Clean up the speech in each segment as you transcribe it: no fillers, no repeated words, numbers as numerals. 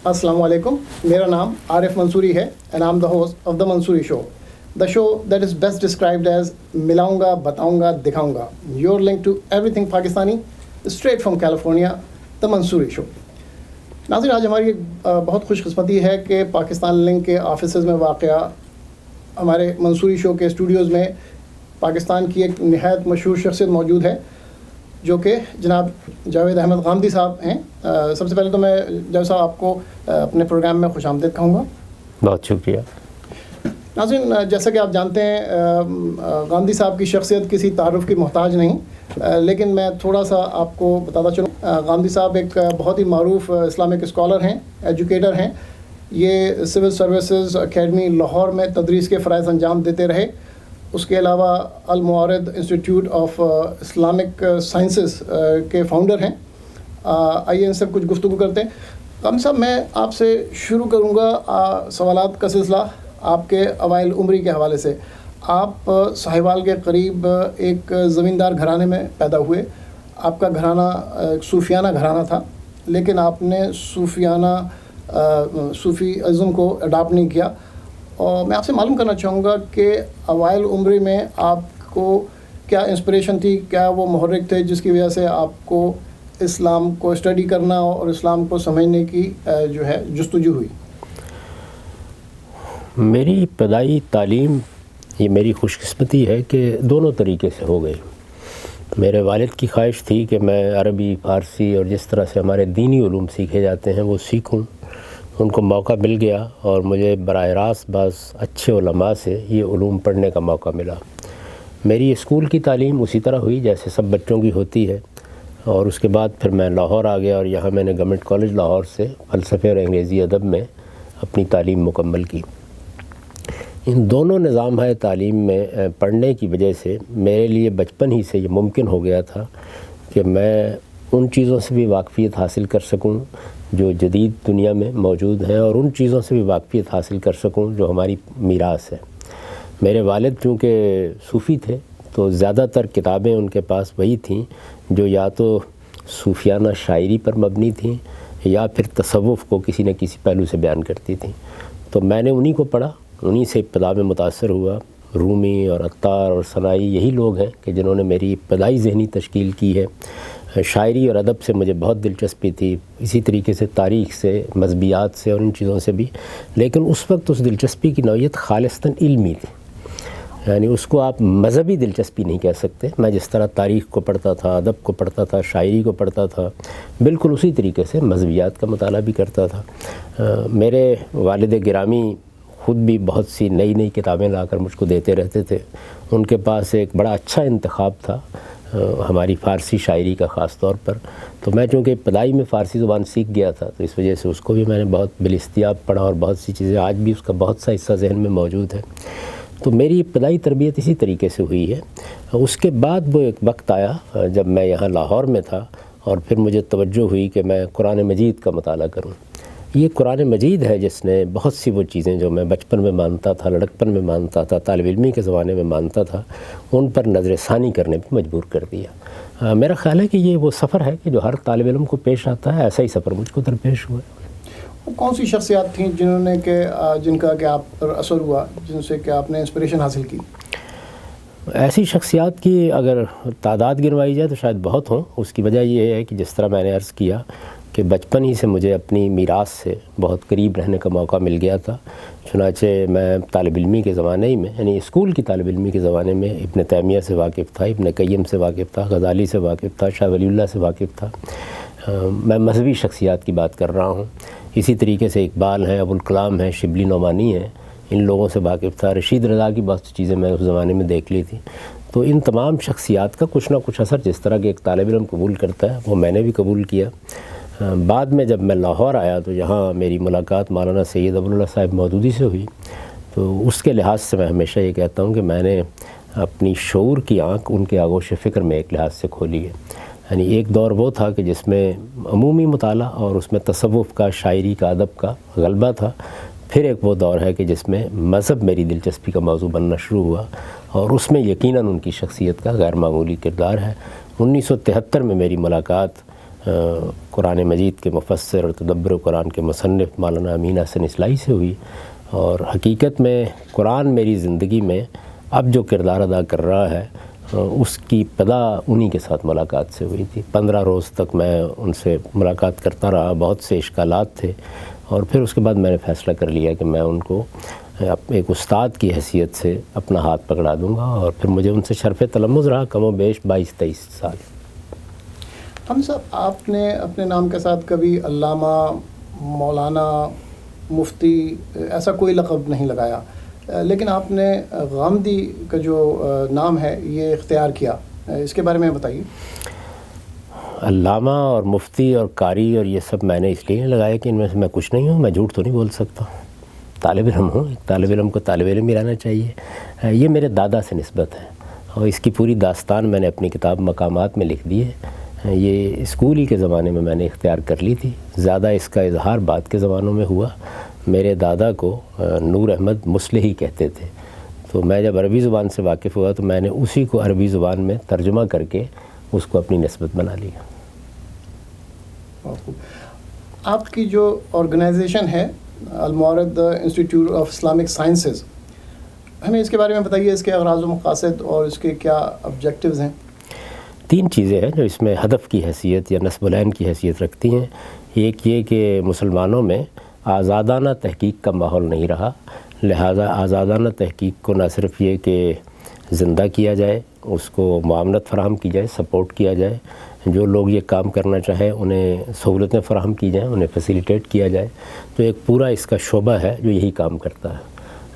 السلام علیکم. میرا نام عارف منصوری ہے and I'm the host of The Mansoori Show. The show that is best described as ملاؤں گا, بتاؤں گا, دکھاؤں گا. Your link to everything Pakistani, straight from California, The Mansoori Show. ناظرین, آج ہماری بہت خوش قسمتی ہے کہ پاکستان لنک کے آفیسز میں واقع ہمارے منصوری شو کے اسٹوڈیوز میں پاکستان کی ایک نہایت مشہور شخصیت موجود ہے جو کہ جناب جاوید احمد غامدی صاحب ہیں. سب سے پہلے تو میں جاوید صاحب آپ کو اپنے پروگرام میں خوش آمدید کہوں گا. بہت شکریہ. ناظرین, جیسا کہ آپ جانتے ہیں غامدی صاحب کی شخصیت کسی تعارف کی محتاج نہیں, لیکن میں تھوڑا سا آپ کو بتاتا چلوں. غامدی صاحب ایک بہت ہی معروف اسلامک اسکالر ہیں, ایجوکیٹر ہیں. یہ سول سروسز اکیڈمی لاہور میں تدریس کے فرائض انجام دیتے رہے. اس کے علاوہ المعارض انسٹیٹیوٹ آف اسلامک سائنسز کے فاؤنڈر ہیں. آئیے ان سے کچھ گفتگو کرتے ہیں. غامدی صاحب, میں آپ سے شروع کروں گا سوالات کا سلسلہ آپ کے اوائل عمری کے حوالے سے. آپ ساہیوال کے قریب ایک زمیندار گھرانے میں پیدا ہوئے. آپ کا گھرانہ ایک صوفیانہ گھرانہ تھا, لیکن آپ نے صوفی ازم کو اڈاپٹ نہیں کیا. اور میں آپ سے معلوم کرنا چاہوں گا کہ اوائل عمری میں آپ کو کیا انسپریشن تھی, کیا وہ محرک تھے جس کی وجہ سے آپ کو اسلام کو اسٹڈی کرنا اور اسلام کو سمجھنے کی جو ہے جستجو ہوئی؟ میری ابتدائی تعلیم, یہ میری خوش قسمتی ہے کہ دونوں طریقے سے ہو گئی. میرے والد کی خواہش تھی کہ میں عربی, فارسی اور جس طرح سے ہمارے دینی علوم سیکھے جاتے ہیں وہ سیکھوں. ان کو موقع مل گیا اور مجھے براہ راست بعض اچھے علماء سے یہ علوم پڑھنے کا موقع ملا. میری اسکول کی تعلیم اسی طرح ہوئی جیسے سب بچوں کی ہوتی ہے, اور اس کے بعد پھر میں لاہور آ گیا اور یہاں میں نے گورنمنٹ کالج لاہور سے فلسفے اور انگریزی ادب میں اپنی تعلیم مکمل کی. ان دونوں نظام ہے تعلیم میں پڑھنے کی وجہ سے میرے لیے بچپن ہی سے یہ ممکن ہو گیا تھا کہ میں ان چیزوں سے بھی واقفیت حاصل کر سکوں جو جدید دنیا میں موجود ہیں, اور ان چیزوں سے بھی واقفیت حاصل کر سکوں جو ہماری میراث ہے. میرے والد چونکہ صوفی تھے تو زیادہ تر کتابیں ان کے پاس وہی تھیں جو یا تو صوفیانہ شاعری پر مبنی تھیں یا پھر تصوف کو کسی نہ کسی پہلو سے بیان کرتی تھیں. تو میں نے انہی کو پڑھا, انہی سے ابتدا میں متاثر ہوا. رومی اور عطار اور سنائی یہی لوگ ہیں کہ جنہوں نے میری ابتدائی ذہنی تشکیل کی ہے. شاعری اور ادب سے مجھے بہت دلچسپی تھی, اسی طریقے سے تاریخ سے, مذہبیات سے اور ان چیزوں سے بھی. لیکن اس وقت اس دلچسپی کی نوعیت خالصتاً علمی تھی, یعنی اس کو آپ مذہبی دلچسپی نہیں کہہ سکتے. میں جس طرح تاریخ کو پڑھتا تھا, ادب کو پڑھتا تھا, شاعری کو پڑھتا تھا, بالکل اسی طریقے سے مذہبیات کا مطالعہ بھی کرتا تھا. میرے والد گرامی خود بھی بہت سی نئی نئی کتابیں لا کر مجھ کو دیتے رہتے تھے. ان کے پاس ایک بڑا اچھا انتخاب تھا ہماری فارسی شاعری کا خاص طور پر. تو میں چونکہ ابتدائی میں فارسی زبان سیکھ گیا تھا تو اس وجہ سے اس کو بھی میں نے بہت بالاستیاب پڑھا, اور بہت سی چیزیں آج بھی اس کا بہت سا حصہ ذہن میں موجود ہے. تو میری ابتدائی تربیت اسی طریقے سے ہوئی ہے. اس کے بعد وہ ایک وقت آیا جب میں یہاں لاہور میں تھا اور پھر مجھے توجہ ہوئی کہ میں قرآن مجید کا مطالعہ کروں. یہ قرآن مجید ہے جس نے بہت سی وہ چیزیں جو میں بچپن میں مانتا تھا, لڑکپن میں مانتا تھا, طالب علمی کے زمانے میں مانتا تھا, ان پر نظر ثانی کرنے پہ مجبور کر دیا. میرا خیال ہے کہ یہ وہ سفر ہے کہ جو ہر طالب علم کو پیش آتا ہے, ایسا ہی سفر مجھ کو درپیش ہوا. وہ کون سی شخصیات تھیں جن کا کہ آپ پر اثر ہوا, جن سے کہ آپ نے انسپریشن حاصل کی؟ ایسی شخصیات کی اگر تعداد گنوائی جائے تو شاید بہت ہوں. اس کی وجہ یہ ہے کہ جس طرح میں نے عرض کیا کہ بچپن ہی سے مجھے اپنی میراث سے بہت قریب رہنے کا موقع مل گیا تھا. چنانچہ میں طالب علمی کے زمانے ہی میں, یعنی اسکول کی طالب علمی کے زمانے میں ابن تیمیہ سے واقف تھا, ابن قیم سے واقف تھا, غزالی سے واقف تھا, شاہ ولی اللہ سے واقف تھا. میں مذہبی شخصیات کی بات کر رہا ہوں. اسی طریقے سے اقبال ہیں, ابوالکلام ہیں, شبلی نعمانی ہیں, ان لوگوں سے واقف تھا. رشید رضا کی بہت سی چیزیں میں اس زمانے میں دیکھ لی تھی. تو ان تمام شخصیات کا کچھ نہ کچھ اثر جس طرح کہ ایک طالب علم قبول کرتا ہے وہ میں نے بھی قبول کیا. بعد میں جب میں لاہور آیا تو یہاں میری ملاقات مولانا سید ابواللہ صاحب مودودی سے ہوئی. تو اس کے لحاظ سے میں ہمیشہ یہ کہتا ہوں کہ میں نے اپنی شعور کی آنکھ ان کے آغوش فکر میں ایک لحاظ سے کھولی ہے. یعنی ایک دور وہ تھا کہ جس میں عمومی مطالعہ اور اس میں تصوف کا, شاعری کا, ادب کا غلبہ تھا. پھر ایک وہ دور ہے کہ جس میں مذہب میری دلچسپی کا موضوع بننا شروع ہوا, اور اس میں یقیناً ان کی شخصیت کا غیر معمولی کردار ہے. 1973 میں میری ملاقات قرآن مجید کے مفسر اور تدبر قرآن کے مصنف مولانا امین حسن اصلاحی سے ہوئی، اور حقیقت میں قرآن میری زندگی میں اب جو کردار ادا کر رہا ہے اس کی ابتدا انہی کے ساتھ ملاقات سے ہوئی تھی۔ 15 روز تک میں ان سے ملاقات کرتا رہا، بہت سے اشکالات تھے، اور پھر اس کے بعد میں نے فیصلہ کر لیا کہ میں ان کو ایک استاد کی حیثیت سے اپنا ہاتھ پکڑا دوں گا، اور پھر مجھے ان سے شرف تلمذ رہا کم و بیش 22-23 سال۔ ہم صاحب، آپ نے اپنے نام کے ساتھ کبھی علامہ، مولانا، مفتی ایسا کوئی لقب نہیں لگایا، لیکن آپ نے غامدی کا جو نام ہے یہ اختیار کیا، اس کے بارے میں بتائیے۔ علامہ اور مفتی اور قاری اور یہ سب میں نے اس لیے لگایا کہ ان میں سے میں کچھ نہیں ہوں، میں جھوٹ تو نہیں بول سکتا، طالب علم ہوں، ایک طالب علم کو طالب علم ہی رہنا چاہیے۔ یہ میرے دادا سے نسبت ہے، اور اس کی پوری داستان میں نے اپنی کتاب مقامات میں لکھ دی ہے۔ یہ اسکول ہی کے زمانے میں نے اختیار کر لی تھی، زیادہ اس کا اظہار بعد کے زمانوں میں ہوا۔ میرے دادا کو نور احمد مصلحی کہتے تھے، تو میں جب عربی زبان سے واقف ہوا تو میں نے اسی کو عربی زبان میں ترجمہ کر کے اس کو اپنی نسبت بنا لیا۔ آپ کی جو آرگنائزیشن ہے الموارد انسٹیٹیوٹ آف اسلامک سائنسز، ہمیں اس کے بارے میں بتائیے، اس کے اغراض و مقاصد اور اس کے کیا آبجیکٹیوز ہیں؟ 3 چیزیں ہیں جو اس میں ہدف کی حیثیت یا نصب العین کی حیثیت رکھتی ہیں۔ ایک یہ کہ مسلمانوں میں آزادانہ تحقیق کا ماحول نہیں رہا، لہذا آزادانہ تحقیق کو نہ صرف یہ کہ زندہ کیا جائے، اس کو معاونت فراہم کی جائے، سپورٹ کیا جائے، جو لوگ یہ کام کرنا چاہیں انہیں سہولتیں فراہم کی جائیں، انہیں فیسیلیٹیٹ کیا جائے۔ تو ایک پورا اس کا شعبہ ہے جو یہی کام کرتا ہے،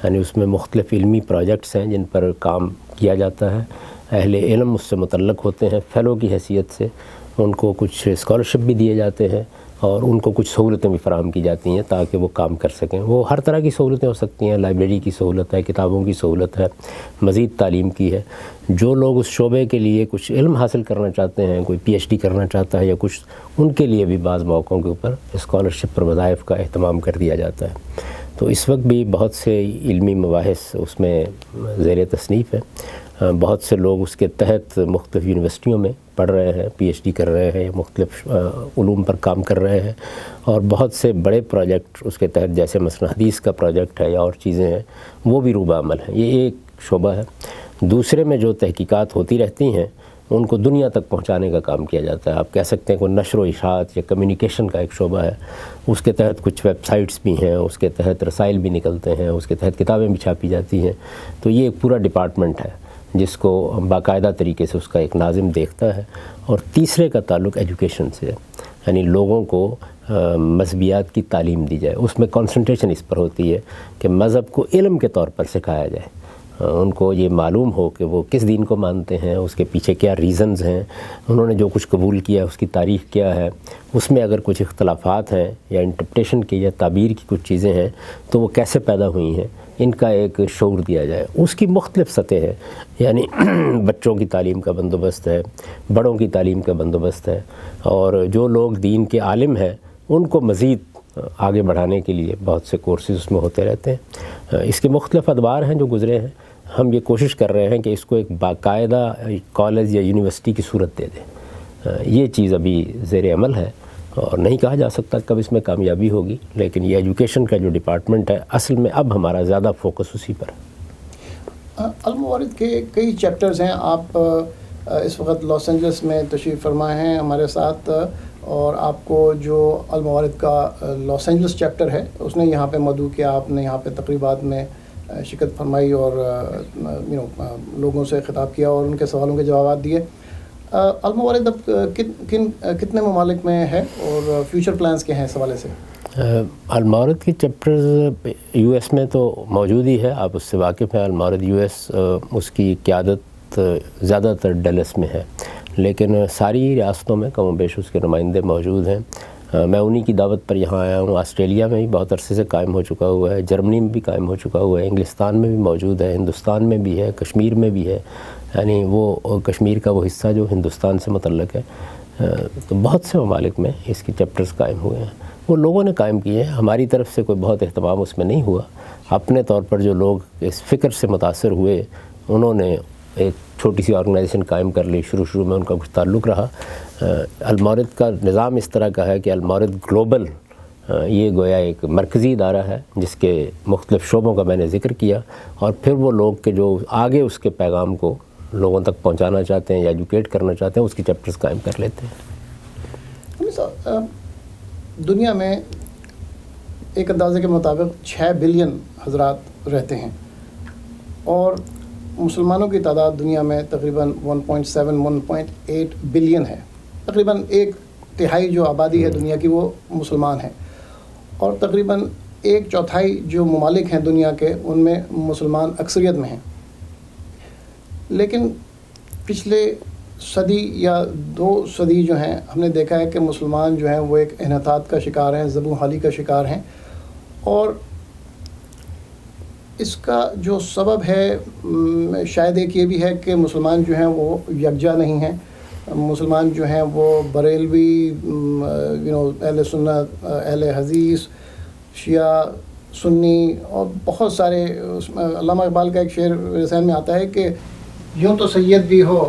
یعنی اس میں مختلف علمی پروجیکٹس ہیں جن پر کام کیا جاتا ہے، اہل علم اس سے متعلق ہوتے ہیں، فیلو کی حیثیت سے ان کو کچھ اسکالرشپ بھی دیے جاتے ہیں، اور ان کو کچھ سہولتیں بھی فراہم کی جاتی ہیں تاکہ وہ کام کر سکیں۔ وہ ہر طرح کی سہولتیں ہو سکتی ہیں، لائبریری کی سہولت ہے، کتابوں کی سہولت ہے، مزید تعلیم کی ہے۔ جو لوگ اس شعبے کے لیے کچھ علم حاصل کرنا چاہتے ہیں، کوئی پی ایچ ڈی کرنا چاہتا ہے یا کچھ، ان کے لیے بھی بعض موقعوں کے اوپر اسکالرشپ پر وظائف کا اہتمام کر دیا جاتا ہے۔ تو اس وقت بھی بہت سے علمی مباحث اس میں زیر تصنیف ہیں، بہت سے لوگ اس کے تحت مختلف یونیورسٹیوں میں پڑھ رہے ہیں، پی ایچ ڈی کر رہے ہیں، مختلف علوم پر کام کر رہے ہیں، اور بہت سے بڑے پروجیکٹ اس کے تحت، جیسے مثلا حدیث کا پروجیکٹ ہے یا اور چیزیں ہیں، وہ بھی روبہ عمل ہیں۔ یہ ایک شعبہ ہے۔ دوسرے میں جو تحقیقات ہوتی رہتی ہیں ان کو دنیا تک پہنچانے کا کام کیا جاتا ہے۔ آپ کہہ سکتے ہیں کوئی نشر و اشاعت یا کمیونیکیشن کا ایک شعبہ ہے، اس کے تحت کچھ ویب سائٹس بھی ہیں، اس کے تحت رسائل بھی نکلتے ہیں، اس کے تحت کتابیں بھی چھاپی جاتی ہیں۔ تو یہ ایک پورا ڈپارٹمنٹ ہے جس کو باقاعدہ طریقے سے اس کا ایک ناظم دیکھتا ہے۔ اور تیسرے کا تعلق ایجوکیشن سے ہے، یعنی لوگوں کو مذہبیات کی تعلیم دی جائے۔ اس میں کنسنٹریشن اس پر ہوتی ہے کہ مذہب کو علم کے طور پر سکھایا جائے، ان کو یہ معلوم ہو کہ وہ کس دین کو مانتے ہیں، اس کے پیچھے کیا ریزنز ہیں، انہوں نے جو کچھ قبول کیا اس کی تاریخ کیا ہے، اس میں اگر کچھ اختلافات ہیں یا انٹرپریٹیشن کی یا تعبیر کی کچھ چیزیں ہیں تو وہ کیسے پیدا ہوئی ہیں، ان کا ایک شعور دیا جائے۔ اس کی مختلف سطح ہے، یعنی بچوں کی تعلیم کا بندوبست ہے، بڑوں کی تعلیم کا بندوبست ہے، اور جو لوگ دین کے عالم ہیں ان کو مزید آگے بڑھانے کے لیے بہت سے کورسز اس میں ہوتے رہتے ہیں۔ اس کے مختلف ادوار ہیں جو گزرے ہیں۔ ہم یہ کوشش کر رہے ہیں کہ اس کو ایک باقاعدہ کالج یا یونیورسٹی کی صورت دے دیں۔ یہ چیز ابھی زیر عمل ہے، اور نہیں کہا جا سکتا کب اس میں کامیابی ہوگی، لیکن یہ ایجوکیشن کا جو ڈپارٹمنٹ ہے اصل میں اب ہمارا زیادہ فوکس اسی پر ہے۔ الموارد کے کئی چیپٹرز ہیں، آپ اس وقت لاس اینجلس میں تشریف فرما ہیں ہمارے ساتھ، اور آپ کو جو الموارد کا لاس اینجلس چیپٹر ہے اس نے یہاں پہ مدعو کیا، آپ نے یہاں پہ تقریبات میں شرکت فرمائی اور لوگوں سے خطاب کیا اور ان کے سوالوں کے جوابات دیے۔ الموارد اب کتنے ممالک میں ہے اور فیوچر پلانز کیا ہیں اس حوالے سے؟ الموارد کی چیپٹرز یو ایس میں تو موجود ہی ہے، آپ اس سے واقف ہیں۔ الموارد یو ایس، اس کی قیادت زیادہ تر ڈیلس میں ہے، لیکن ساری ریاستوں میں کم و بیش اس کے نمائندے موجود ہیں۔ میں انہی کی دعوت پر یہاں آیا ہوں۔ آسٹریلیا میں بھی بہت عرصے سے قائم ہو چکا ہوا ہے، جرمنی میں بھی قائم ہو چکا ہوا ہے، انگلستان میں بھی موجود ہے، ہندوستان میں بھی ہے، کشمیر میں بھی ہے، یعنی وہ کشمیر کا وہ حصہ جو ہندوستان سے متعلق ہے۔ تو بہت سے ممالک میں اس کی چیپٹرز قائم ہوئے ہیں، وہ لوگوں نے قائم کیے ہیں، ہماری طرف سے کوئی بہت اہتمام اس میں نہیں ہوا۔ اپنے طور پر جو لوگ اس فکر سے متاثر ہوئے انہوں نے ایک چھوٹی سی آرگنائزیشن قائم کر لی، شروع میں ان کا کچھ تعلق رہا۔ المورد کا نظام اس طرح کا ہے کہ المورد گلوبل یہ گویا ایک مرکزی ادارہ ہے جس کے مختلف شعبوں کا میں نے ذکر کیا، اور پھر وہ لوگ کہ جو آگے اس کے پیغام کو لوگوں تک پہنچانا چاہتے ہیں یا ایجوکیٹ کرنا چاہتے ہیں اس کی چیپٹرز قائم کر لیتے ہیں۔ دنیا میں ایک اندازے کے مطابق 6 بلین حضرات رہتے ہیں، اور مسلمانوں کی تعداد دنیا میں تقریباً 1.8 بلین ہے۔ تقریباً 1/3 جو آبادی ہے دنیا کی وہ مسلمان ہیں، اور تقریباً 1/4 جو ممالک ہیں دنیا کے ان میں مسلمان اکثریت میں ہیں۔ لیکن پچھلے صدی یا 2 صدی جو ہیں ہم نے دیکھا ہے کہ مسلمان جو ہیں وہ ایک انحطاط کا شکار ہیں، زبوں حالی کا شکار ہیں، اور اس کا جو سبب ہے شاید ایک یہ بھی ہے کہ مسلمان جو ہیں وہ یکجا نہیں ہیں۔ مسلمان جو ہیں وہ بریلوی، اہل سنت، اہل حدیث، شیعہ، سنی، اور بہت سارے، علامہ اقبال کا ایک شعر ذہن میں آتا ہے کہ یوں تو سید بھی ہو،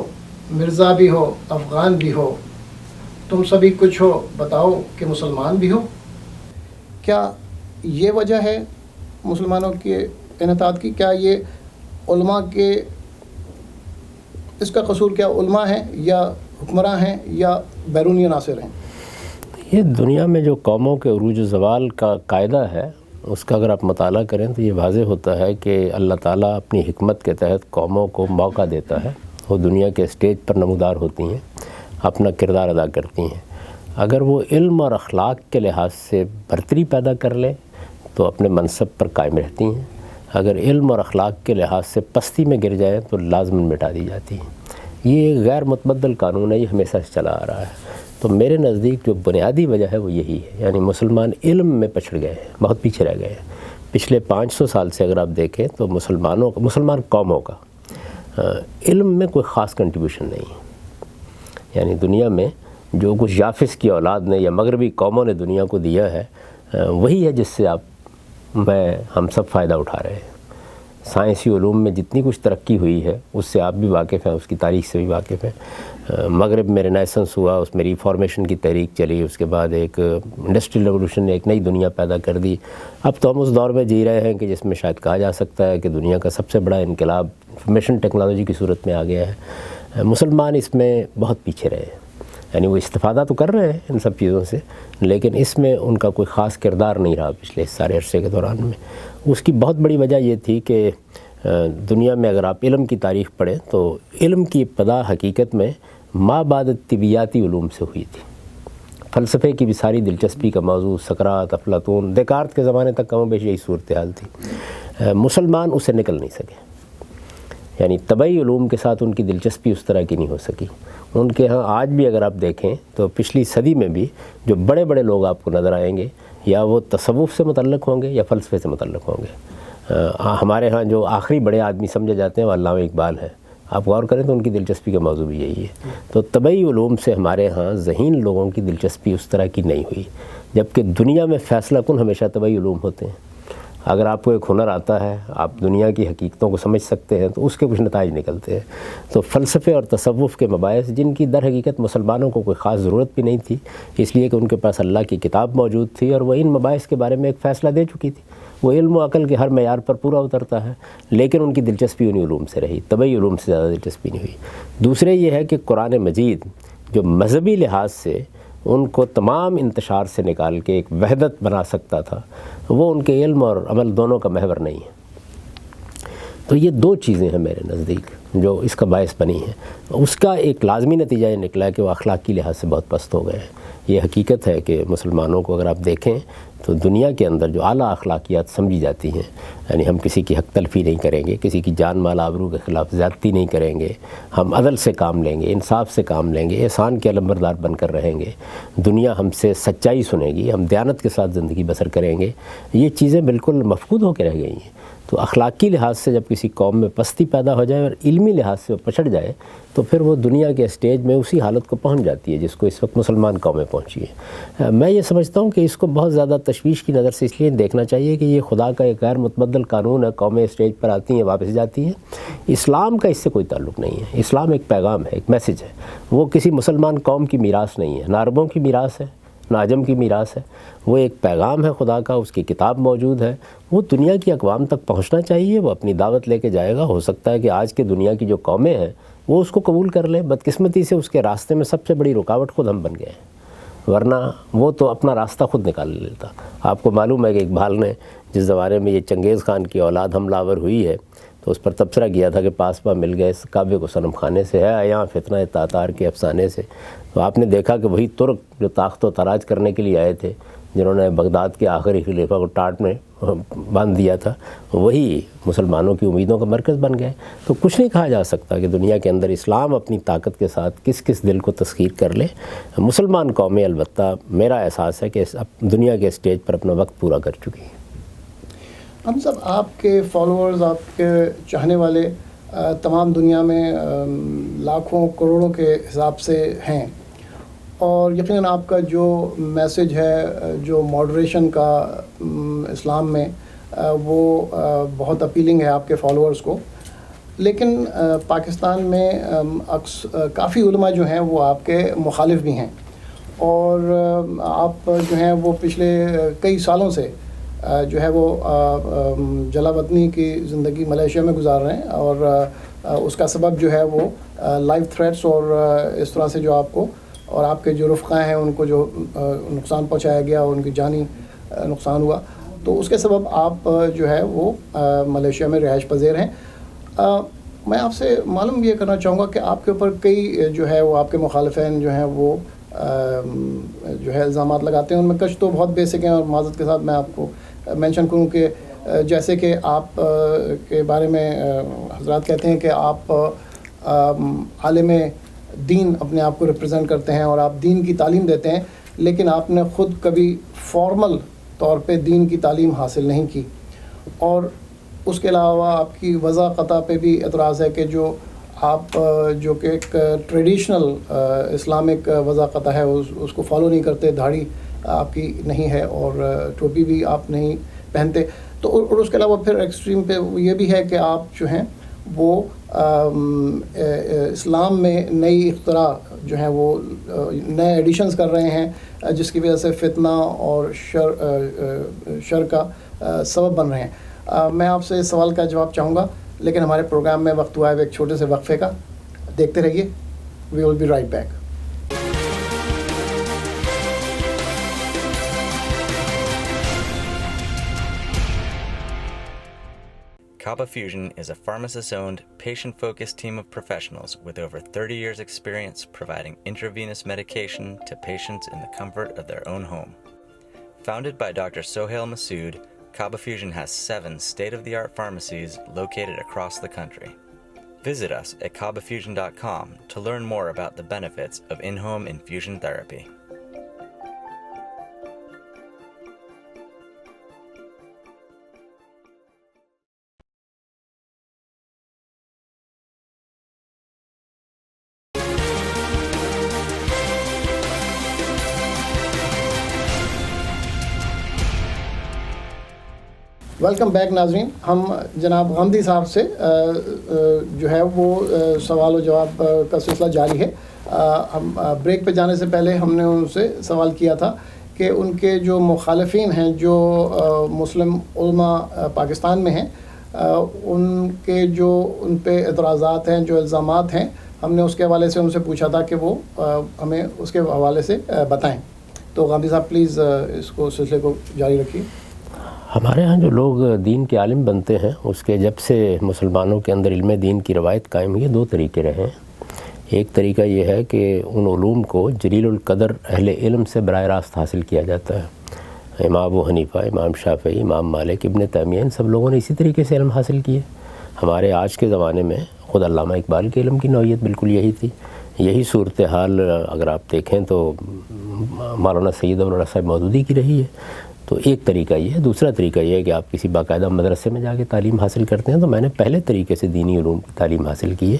مرزا بھی ہو، افغان بھی ہو، تم سبھی کچھ ہو، بتاؤ کہ مسلمان بھی ہو۔ کیا یہ وجہ ہے مسلمانوں کے انحطاط کی؟ کیا یہ علماء کے، اس کا قصور کیا علماء ہیں یا حکمراں ہیں یا بیرونی عناصر ہیں؟ یہ دنیا میں جو قوموں کے عروج و زوال کا قاعدہ ہے اس کا اگر آپ مطالعہ کریں تو یہ واضح ہوتا ہے کہ اللہ تعالیٰ اپنی حکمت کے تحت قوموں کو موقع دیتا ہے، وہ دنیا کے اسٹیج پر نمودار ہوتی ہیں، اپنا کردار ادا کرتی ہیں۔ اگر وہ علم اور اخلاق کے لحاظ سے برتری پیدا کر لیں تو اپنے منصب پر قائم رہتی ہیں، اگر علم اور اخلاق کے لحاظ سے پستی میں گر جائیں تو لازماً مٹا دی جاتی ہیں۔ یہ ایک غیر متبدل قانون ہے، یہ ہمیشہ سے چلا آ رہا ہے۔ تو میرے نزدیک جو بنیادی وجہ ہے وہ یہی ہے، یعنی مسلمان علم میں پچھڑ گئے ہیں، بہت پیچھے رہ گئے ہیں۔ پچھلے 500 سال سے اگر آپ دیکھیں تو مسلمان قوموں کا علم میں کوئی خاص کنٹریبیوشن نہیں ہے۔ یعنی دنیا میں جو کچھ یافس کی اولاد نے یا مغربی قوموں نے دنیا کو دیا ہے وہی ہے جس سے ہم سب فائدہ اٹھا رہے ہیں۔ سائنسی علوم میں جتنی کچھ ترقی ہوئی ہے اس سے آپ بھی واقف ہیں، اس کی تاریخ سے بھی واقف ہیں۔ مغرب میں رینیسنس ہوا، اس میں ریفارمیشن کی تحریک چلی، اس کے بعد ایک انڈسٹریل ریولوشن نے ایک نئی دنیا پیدا کر دی۔ اب تو ہم اس دور میں جی رہے ہیں کہ جس میں شاید کہا جا سکتا ہے کہ دنیا کا سب سے بڑا انقلاب انفارمیشن ٹیکنالوجی کی صورت میں آ گیا ہے۔ مسلمان اس میں بہت پیچھے رہے ہیں، یعنی وہ استفادہ تو کر رہے ہیں ان سب چیزوں سے، لیکن اس میں ان کا کوئی خاص کردار نہیں رہا پچھلے سارے عرصے کے دوران میں۔ اس کی بہت بڑی وجہ یہ تھی کہ دنیا میں اگر آپ علم کی تاریخ پڑھیں تو علم کی ابتدا حقیقت میں ما بعد طبیعیاتی علوم سے ہوئی تھی۔ فلسفے کی بھی ساری دلچسپی کا موضوع سقراط، افلاطون، دیکارت کے زمانے تک کم و بیش یہی صورتحال تھی۔ مسلمان اسے نکل نہیں سکے، یعنی طبعی علوم کے ساتھ ان کی دلچسپی اس طرح کی نہیں ہو سکی۔ ان کے ہاں آج بھی اگر آپ دیکھیں تو پچھلی صدی میں بھی جو بڑے بڑے لوگ آپ کو نظر آئیں گے یا وہ تصوف سے متعلق ہوں گے یا فلسفے سے متعلق ہوں گے۔ ہمارے ہاں جو آخری بڑے آدمی سمجھے جاتے ہیں وہ علامہ اقبال ہیں، آپ غور کریں تو ان کی دلچسپی کا موضوع بھی یہی ہے۔ تو طبعی علوم سے ہمارے ہاں ذہین لوگوں کی دلچسپی اس طرح کی نہیں ہوئی، جبکہ دنیا میں فیصلہ کن ہمیشہ طبعی علوم ہوتے ہیں۔ اگر آپ کو ایک ہنر آتا ہے، آپ دنیا کی حقیقتوں کو سمجھ سکتے ہیں تو اس کے کچھ نتائج نکلتے ہیں۔ تو فلسفے اور تصوف کے مباحث جن کی در حقیقت مسلمانوں کو کوئی خاص ضرورت بھی نہیں تھی، اس لیے کہ ان کے پاس اللہ کی کتاب موجود تھی اور وہ ان مباحث کے بارے میں ایک فیصلہ دے چکی تھی، وہ علم و عقل کے ہر معیار پر پورا اترتا ہے، لیکن ان کی دلچسپی انہی علوم سے رہی، طبعی علوم سے زیادہ دلچسپی نہیں ہوئی۔ دوسرے یہ ہے کہ قرآن مجید جو مذہبی لحاظ سے ان کو تمام انتشار سے نکال کے ایک وحدت بنا سکتا تھا، وہ ان کے علم اور عمل دونوں کا محور نہیں ہے۔ تو یہ 2 چیزیں ہیں میرے نزدیک جو اس کا باعث بنی ہیں۔ اس کا ایک لازمی نتیجہ یہ نکلا ہے کہ وہ اخلاقی لحاظ سے بہت پست ہو گئے ہیں۔ یہ حقیقت ہے کہ مسلمانوں کو اگر آپ دیکھیں تو دنیا کے اندر جو اعلیٰ اخلاقیات سمجھی جاتی ہیں، یعنی ہم کسی کی حق تلفی نہیں کریں گے، کسی کی جان مال آبرو کے خلاف زیادتی نہیں کریں گے، ہم عدل سے کام لیں گے، انصاف سے کام لیں گے، احسان کے علمبردار بن کر رہیں گے، دنیا ہم سے سچائی سنے گی، ہم دیانت کے ساتھ زندگی بسر کریں گے، یہ چیزیں بالکل مفقود ہو کے رہ گئی ہیں۔ تو اخلاقی لحاظ سے جب کسی قوم میں پستی پیدا ہو جائے اور علمی لحاظ سے وہ پچھڑ جائے تو پھر وہ دنیا کے اسٹیج میں اسی حالت کو پہنچ جاتی ہے جس کو اس وقت مسلمان قومیں پہنچی ہیں۔ میں یہ سمجھتا ہوں کہ اس کو بہت زیادہ تشویش کی نظر سے اس لیے دیکھنا چاہیے کہ یہ خدا کا ایک غیر متبدل قانون ہے، قومیں اسٹیج پر آتی ہیں واپس جاتی ہیں۔ اسلام کا اس سے کوئی تعلق نہیں ہے، اسلام ایک پیغام ہے، ایک میسج ہے، وہ کسی مسلمان قوم کی میراث نہیں ہے، نہ عربوں کی میراث ہے نہ عجم کی میراث ہے، وہ ایک پیغام ہے خدا کا، اس کی کتاب موجود ہے، وہ دنیا کی اقوام تک پہنچنا چاہیے، وہ اپنی دعوت لے کے جائے گا۔ ہو سکتا ہے کہ آج کے دنیا کی جو قومیں ہیں وہ اس کو قبول کر لیں، بدقسمتی سے اس کے راستے میں سب سے بڑی رکاوٹ خود ہم بن گئے ہیں، ورنہ وہ تو اپنا راستہ خود نکال لیتا۔ آپ کو معلوم ہے کہ اقبال نے جس زمانے میں یہ چنگیز خان کی اولاد حملہ آور ہوئی ہے تو اس پر تبصرہ کیا تھا کہ پاسباں مل گئے اس کعبے کو صنم خانے سے، ہے یہاں فتنہ تاتار کے افسانے سے۔ تو آپ نے دیکھا کہ وہی ترک جو تاخت و تاراج کرنے کے لیے آئے تھے، جنہوں نے بغداد کے آخری خلیفہ کو ٹاٹ میں باندھ دیا تھا، وہی مسلمانوں کی امیدوں کا مرکز بن گئے۔ تو کچھ نہیں کہا جا سکتا کہ دنیا کے اندر اسلام اپنی طاقت کے ساتھ کس کس دل کو تسخیر کر لے۔ مسلمان قومیں البتہ میرا احساس ہے کہ دنیا کے اسٹیج پر اپنا وقت پورا کر چکی ہیں۔ ہم سب آپ کے فالوورز، آپ کے چاہنے والے تمام دنیا میں لاکھوں کروڑوں کے حساب سے ہیں، اور یقیناً آپ کا جو میسج ہے، جو ماڈریشن کا اسلام میں، وہ بہت اپیلنگ ہے آپ کے فالوورز کو۔ لیکن پاکستان میں کافی علماء جو ہیں وہ آپ کے مخالف بھی ہیں، اور آپ جو ہیں وہ پچھلے کئی سالوں سے جو ہے وہ جلا وطنی کی زندگی ملیشیا میں گزار رہے ہیں، اور اس کا سبب جو ہے وہ لائف تھریٹس اور اس طرح سے جو آپ کو اور آپ کے جو رفقا ہیں ان کو جو نقصان پہنچایا گیا اور ان کی جانی نقصان ہوا، تو اس کے سبب آپ جو ہے وہ ملیشیا میں رہائش پذیر ہیں۔ میں آپ سے معلوم یہ کرنا چاہوں گا کہ آپ کے اوپر کئی جو ہے وہ آپ کے مخالفین جو ہیں وہ جو ہے الزامات لگاتے ہیں، ان میں کچھ تو بہت بیسک ہیں، اور معذرت کے ساتھ میں آپ کو مینشن کروں کہ جیسے کہ آپ کے بارے میں حضرات کہتے ہیں کہ آپ عالم دین اپنے آپ کو ریپرزینٹ کرتے ہیں اور آپ دین کی تعلیم دیتے ہیں، لیکن آپ نے خود کبھی فارمل طور پہ دین کی تعلیم حاصل نہیں کی، اور اس کے علاوہ آپ کی وضاقتہ پہ بھی اعتراض ہے کہ جو آپ جو کہ ایک ٹریڈیشنل اسلامک وضاقتہ ہے اس کو فالو نہیں کرتے، داڑھی آپ کی نہیں ہے اور ٹوپی بھی آپ نہیں پہنتے، تو اور اس کے علاوہ پھر ایکسٹریم پہ یہ بھی ہے کہ آپ جو ہیں وہ اسلام میں نئی اختراع جو ہیں وہ نئے ایڈیشنز کر رہے ہیں، جس کی وجہ سے فتنہ اور شر کا سبب بن رہے ہیں۔ میں آپ سے اس سوال کا جواب چاہوں گا، لیکن ہمارے پروگرام میں وقت ہوا ہے ایک چھوٹے سے وقفے کا، دیکھتے رہیے، we will be right back. Kaba Fusion is a pharmacist-owned, patient-focused team of professionals with over 30 years' experience providing intravenous medication to patients in the comfort of their own home. Founded by Dr. Sohail Masood, Kaba Fusion has 7 state-of-the-art pharmacies located across the country. Visit us at kabafusion.com to learn more about the benefits of in-home infusion therapy. Welcome back ناظرین، ہم جناب غامدی صاحب سے جو ہے وہ سوال و جواب کا سلسلہ جاری ہے۔ ہم بریک پہ جانے سے پہلے ہم نے ان سے سوال کیا تھا کہ ان کے جو مخالفین ہیں، جو مسلم علماء پاکستان میں ہیں، ان کے جو ان پہ اعتراضات ہیں، جو الزامات ہیں، ہم نے اس کے حوالے سے ان سے پوچھا تھا کہ وہ ہمیں اس کے حوالے سے بتائیں۔ تو غامدی صاحب پلیز اس کو سلسلے کو جاری رکھیے۔ ہمارے ہاں جو لوگ دین کے عالم بنتے ہیں، اس کے جب سے مسلمانوں کے اندر علم دین کی روایت قائم ہوئی ہے، 2 طریقے رہے ہیں۔ ایک طریقہ یہ ہے کہ ان علوم کو جلیل القدر اہل علم سے براہ راست حاصل کیا جاتا ہے۔ امام ابو حنیفہ، امام شافعی، امام مالک، ابن تیمیہ، ان سب لوگوں نے اسی طریقے سے علم حاصل کیے۔ ہمارے آج کے زمانے میں خود علامہ اقبال کے علم کی نوعیت بالکل یہی تھی۔ یہی صورتحال اگر آپ دیکھیں تو مولانا سید ابوالحسن صاحب مودودی کی رہی ہے۔ تو تو ایک طریقہ یہ ہے. دوسرا طریقہ یہ ہے کہ آپ کسی باقاعدہ مدرسے میں جا کے تعلیم حاصل کرتے ہیں. تو میں نے پہلے طریقے سے دینی علوم کی تعلیم حاصل کی ہے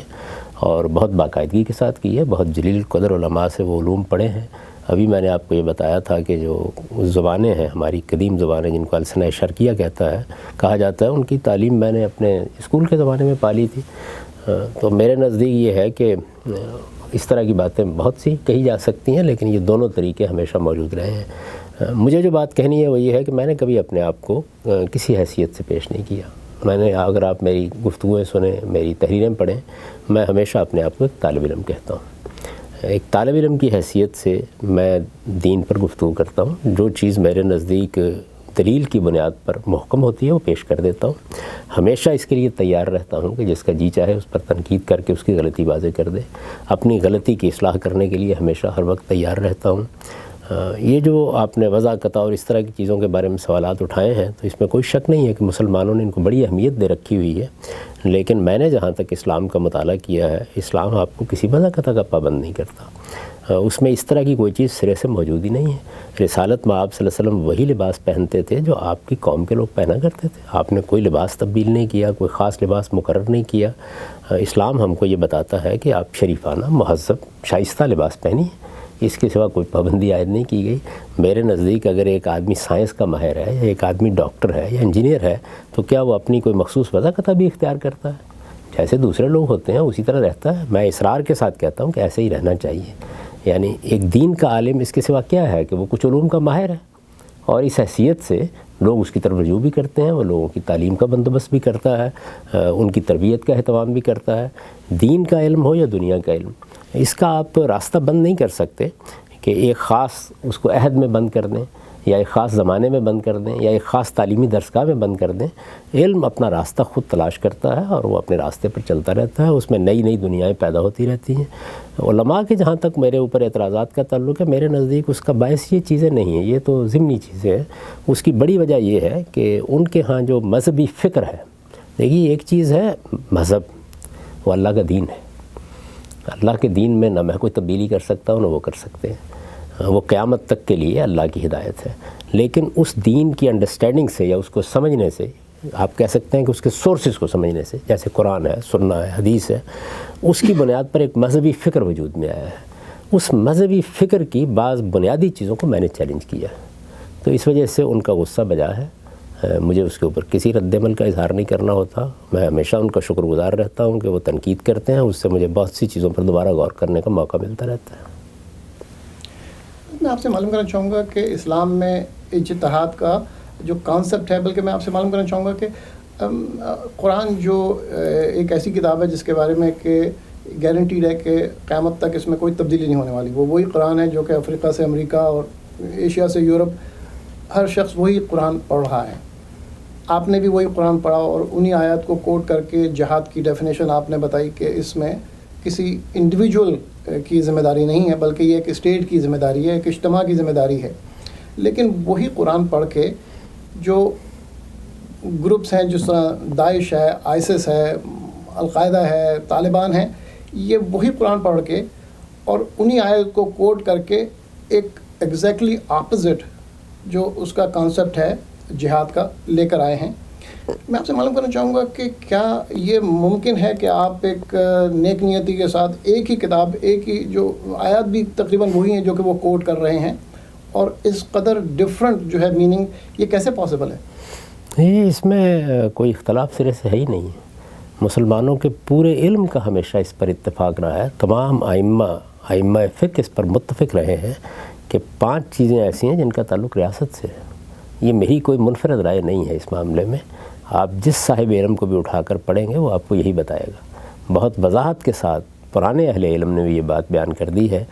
اور بہت باقاعدگی کے ساتھ کی ہے. بہت جلیل القدر علماء سے وہ علوم پڑھے ہیں. ابھی میں نے آپ کو یہ بتایا تھا کہ جو زبانیں ہیں ہماری قدیم زبانیں جن کو السنہ شرقیہ کہا جاتا ہے، ان کی تعلیم میں نے اپنے اسکول کے زمانے میں پالی تھی. تو میرے نزدیک یہ ہے کہ اس طرح کی باتیں بہت سی کہی جا سکتی ہیں، لیکن یہ دونوں طریقے ہمیشہ موجود رہے ہیں. مجھے جو بات کہنی ہے وہ یہ ہے کہ میں نے کبھی اپنے آپ کو کسی حیثیت سے پیش نہیں کیا. میں نے، اگر آپ میری گفتگویں سنیں، میری تحریریں پڑھیں، میں ہمیشہ اپنے آپ کو ایک طالب علم کہتا ہوں. ایک طالب علم کی حیثیت سے میں دین پر گفتگو کرتا ہوں. جو چیز میرے نزدیک دلیل کی بنیاد پر محکم ہوتی ہے وہ پیش کر دیتا ہوں. ہمیشہ اس کے لیے تیار رہتا ہوں کہ جس کا جی چاہے اس پر تنقید کر کے اس کی غلطی واضح کر دے. اپنی غلطی کی اصلاح کرنے کے لیے ہمیشہ ہر وقت تیار رہتا ہوں. یہ جو آپ نے وضاحت اور اس طرح کی چیزوں کے بارے میں سوالات اٹھائے ہیں، تو اس میں کوئی شک نہیں ہے کہ مسلمانوں نے ان کو بڑی اہمیت دے رکھی ہوئی ہے. لیکن میں نے جہاں تک اسلام کا مطالعہ کیا ہے، اسلام آپ کو کسی وضاحت کا پابند نہیں کرتا. اس میں اس طرح کی کوئی چیز سرے سے موجود ہی نہیں ہے. رسالت میں آپ صلی اللہ علیہ وسلم وہی لباس پہنتے تھے جو آپ کی قوم کے لوگ پہنا کرتے تھے. آپ نے کوئی لباس تبدیل نہیں کیا، کوئی خاص لباس مقرر نہیں کیا. اسلام ہم کو یہ بتاتا ہے کہ آپ شریفانہ، مہذب، شائستہ لباس پہنی. اس کے سوا کوئی پابندی عائد نہیں کی گئی. میرے نزدیک اگر ایک آدمی سائنس کا ماہر ہے یا ایک آدمی ڈاکٹر ہے یا انجینئر ہے تو کیا وہ اپنی کوئی مخصوص وضاحت بھی اختیار کرتا ہے؟ جیسے دوسرے لوگ ہوتے ہیں اسی طرح رہتا ہے. میں اصرار کے ساتھ کہتا ہوں کہ ایسے ہی رہنا چاہیے. یعنی ایک دین کا عالم اس کے سوا کیا ہے کہ وہ کچھ علوم کا ماہر ہے، اور اس حیثیت سے لوگ اس کی طرف رجوع بھی کرتے ہیں. وہ لوگوں کی تعلیم کا بندوبست بھی کرتا ہے، ان کی تربیت کا اہتمام بھی کرتا ہے. دین کا علم ہو یا دنیا کا علم، اس کا آپ راستہ بند نہیں کر سکتے کہ ایک خاص اس کو عہد میں بند کر دیں یا ایک خاص زمانے میں بند کر دیں یا ایک خاص تعلیمی درسگاہ میں بند کر دیں. علم اپنا راستہ خود تلاش کرتا ہے اور وہ اپنے راستے پر چلتا رہتا ہے. اس میں نئی نئی دنیایں پیدا ہوتی رہتی ہیں. علماء کے جہاں تک میرے اوپر اعتراضات کا تعلق ہے، میرے نزدیک اس کا باعث یہ چیزیں نہیں ہیں، یہ تو ضمنی چیزیں ہیں. اس کی بڑی وجہ یہ ہے کہ ان کے ہاں جو مذہبی فکر ہے، دیکھیے ایک چیز ہے مذہب، وہ اللہ کا دین ہے. اللہ کے دین میں نہ میں کوئی تبدیلی کر سکتا ہوں نہ وہ کر سکتے ہیں. وہ قیامت تک کے لیے اللہ کی ہدایت ہے. لیکن اس دین کی انڈرسٹینڈنگ سے یا اس کو سمجھنے سے، آپ کہہ سکتے ہیں کہ اس کے سورسز کو سمجھنے سے، جیسے قرآن ہے، سنہ ہے، حدیث ہے، اس کی بنیاد پر ایک مذہبی فکر وجود میں آیا ہے. اس مذہبی فکر کی بعض بنیادی چیزوں کو میں نے چیلنج کیا، تو اس وجہ سے ان کا غصہ بجا ہے. مجھے اس کے اوپر کسی رد عمل کا اظہار نہیں کرنا ہوتا. میں ہمیشہ ان کا شکر گزار رہتا ہوں کہ وہ تنقید کرتے ہیں. اس سے مجھے بہت سی چیزوں پر دوبارہ غور کرنے کا موقع ملتا رہتا ہے. میں آپ سے معلوم کرنا چاہوں گا کہ اسلام میں اجتہاد کا جو کانسیپٹ ہے، بلکہ میں آپ سے معلوم کرنا چاہوں گا کہ قرآن جو ایک ایسی کتاب ہے جس کے بارے میں کہ گارنٹیڈ ہے کہ قیامت تک اس میں کوئی تبدیلی نہیں ہونے والی. وہ وہی قرآن ہے جو کہ افریقہ سے امریکہ اور ایشیا سے یورپ ہر شخص وہی قرآن پڑھ رہا ہے. آپ نے بھی وہی قرآن پڑھا اور انہی آیات کو کوٹ کر کے جہاد کی ڈیفینیشن آپ نے بتائی کہ اس میں کسی انڈیویجول کی ذمہ داری نہیں ہے، بلکہ یہ ایک اسٹیٹ کی ذمہ داری ہے، ایک اجتماع کی ذمہ داری ہے. لیکن وہی قرآن پڑھ کے جو گروپس ہیں، جس طرح داعش ہے، آئسس ہے، القاعدہ ہے، طالبان ہیں، یہ وہی قرآن پڑھ کے اور انہی آیت کو کوٹ کر کے ایک ایگزیکٹلی اپوزٹ جو اس کا کانسیپٹ ہے جہاد کا لے کر آئے ہیں. میں آپ سے معلوم کرنا چاہوں گا کہ کیا یہ ممکن ہے کہ آپ ایک نیک نیتی کے ساتھ ایک ہی کتاب، ایک ہی جو آیات بھی تقریباً وہی ہیں جو کہ وہ کوٹ کر رہے ہیں، اور اس قدر ڈفرنٹ جو ہے میننگ، یہ کیسے پاسبل ہے؟ یہ اس میں کوئی اختلاف سرے سے ہے ہی نہیں. مسلمانوں کے پورے علم کا ہمیشہ اس پر اتفاق رہا ہے. تمام ائمہ فقہ اس پر متفق رہے ہیں کہ 5 چیزیں ایسی ہیں جن کا تعلق ریاست سے ہے. یہ میری کوئی منفرد رائے نہیں ہے اس معاملے میں. آپ جس صاحب علم کو بھی اٹھا کر پڑھیں گے وہ آپ کو یہی بتائے گا. بہت وضاحت کے ساتھ پرانے اہل علم نے بھی یہ بات بیان کر دی ہے